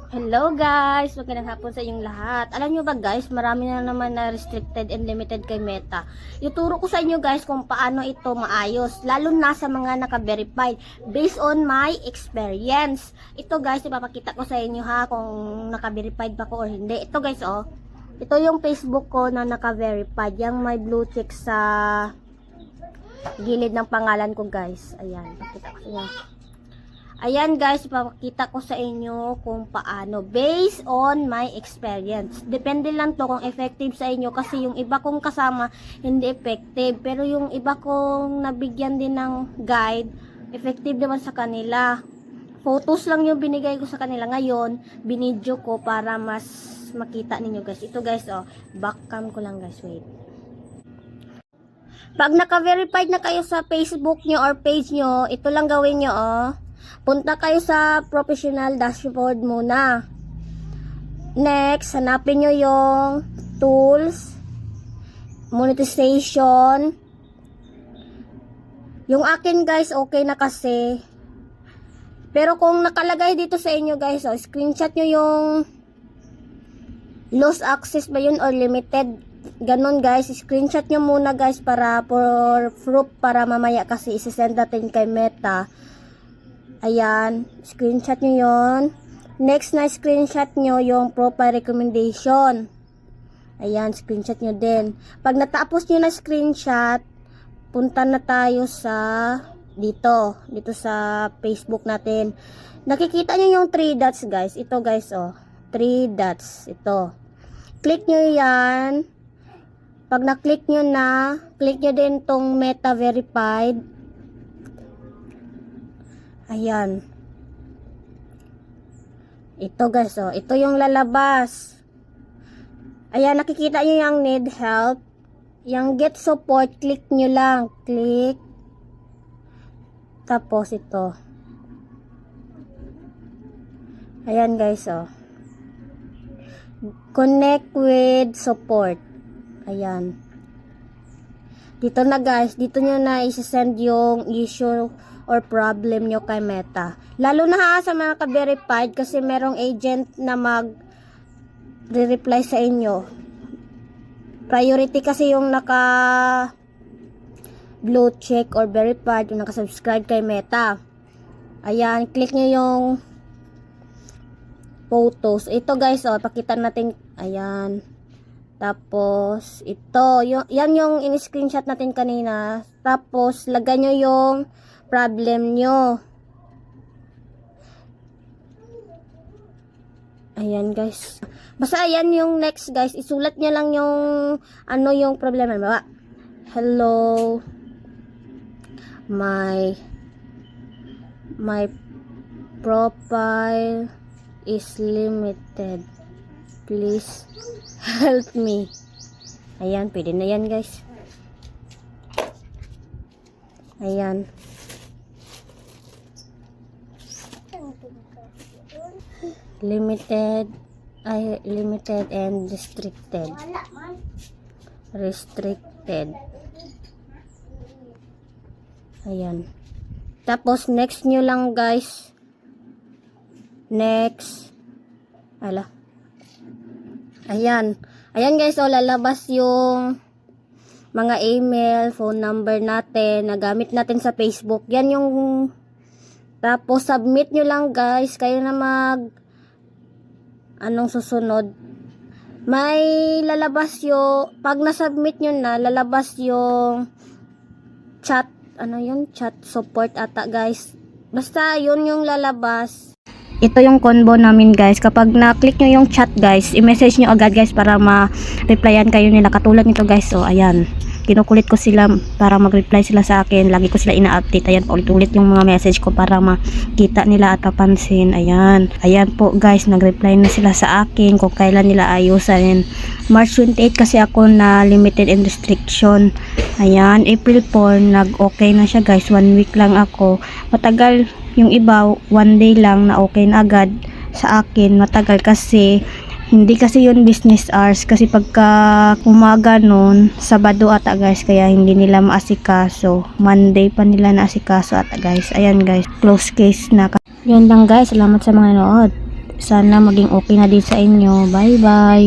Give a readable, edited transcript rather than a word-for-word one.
Hello guys! Magandang hapon sa inyong lahat. Alam nyo ba guys, marami na naman na restricted and limited kay Meta. Ituro ko sa inyo guys kung paano ito maayos, lalo na sa mga naka-verified based on my experience. Ito guys, ipapakita ko sa inyo ha kung naka-verified ba ko or hindi. Ito guys oh, ito yung Facebook ko na naka-verified. Yung may blue tick sa gilid ng pangalan ko guys. Ayan, pakita ko sa inyo. Ayan guys, ipapakita ko sa inyo kung paano based on my experience. Depende lang to kung effective sa inyo kasi yung iba kong kasama hindi effective. Pero yung iba kong nabigyan din ng guide, effective naman sa kanila. Photos lang yung binigay ko sa kanila ngayon, binidyo ko para mas makita ninyo guys. Ito guys oh, backcam ko lang guys, wait. Pag naka-verified na kayo sa Facebook nyo or page nyo, ito lang gawin nyo oh. Punta kayo sa professional dashboard muna. Next, hanapin nyo yung tools, monetization. Yung akin guys, okay na kasi. Pero kung nakalagay dito sa inyo guys, oh, screenshot nyo yung lost access ba yun or limited. Ganon guys, screenshot nyo muna guys para for proof para mamaya kasi isisend natin kay Meta. Ayan, screenshot nyo yon. Next na screenshot nyo yung profile recommendation. Ayan, screenshot nyo din. Pag natapos nyo na screenshot, punta na tayo sa dito sa Facebook natin. Nakikita nyo yung 3 dots guys. Ito guys oh, 3 dots. Ito. Click nyo yan. Pag na-click nyo na, click nyo din tong Meta Verified. Ayan. Ito guys, oh. Ito yung lalabas. Ayan, nakikita nyo yung need help. Yung get support, click nyo lang. Click. Tapos ito. Ayan guys, oh. Connect with support. Ayan. Dito na guys, dito nyo na isi-send yung issue or problem nyo kay Meta. Lalo na ha sa mga ka-verified kasi merong agent na mag-reply sa inyo. Priority kasi yung naka blue check or verified, yung naka-subscribe kay Meta. Ayan, click nyo yung photos. Ito guys, oh, pakita natin. Ayan. Tapos, ito. Yan yung in-screenshot natin kanina. Tapos, lagay nyo yung problem nyo. Ayan guys. Basta ayan yung next guys. Isulat nyo lang yung ano yung problema. Bawa, hello. My profile is limited. Please help me. Ayan, pwede na yan guys. Ayan. Limited and restricted. Ayan. Tapos next nyo lang guys. Next. Ayan. Ayan guys, oh, lalabas yung mga email, phone number natin na gamit natin sa Facebook. Yan yung tapos submit nyo lang guys. Kayo na anong susunod. May lalabas yung pag na-submit nyo na, lalabas yung chat. Ano yun? Chat support ata guys. Basta yun yung lalabas. Ito yung combo namin guys. Kapag na-click nyo yung chat guys, i-message nyo agad guys para ma-replyan kayo nila. Katulad nito guys. So ayan. Kinukulit ko sila para mag-reply sila sa akin. Lagi ko sila ina-update. Ayan, ulit-ulit yung mga message ko para makita nila at papansin. Ayan. Ayan po guys, nag-reply na sila sa akin kung kailan nila ayusan. March 28 kasi ako na limited and restriction. Ayan, April 4, nag-okay na siya guys. 1 week lang ako. Matagal yung iba, 1 day lang na okay na agad. Sa akin, matagal kasi Hindi kasi yun business hours kasi pagka umaga nun, Sabado ata guys, kaya hindi nila maasikaso. Monday pa nila naasikaso ata guys. Ayan guys, close case na. Yun lang guys, salamat sa mga nanood. Sana maging okay na din sa inyo. Bye bye.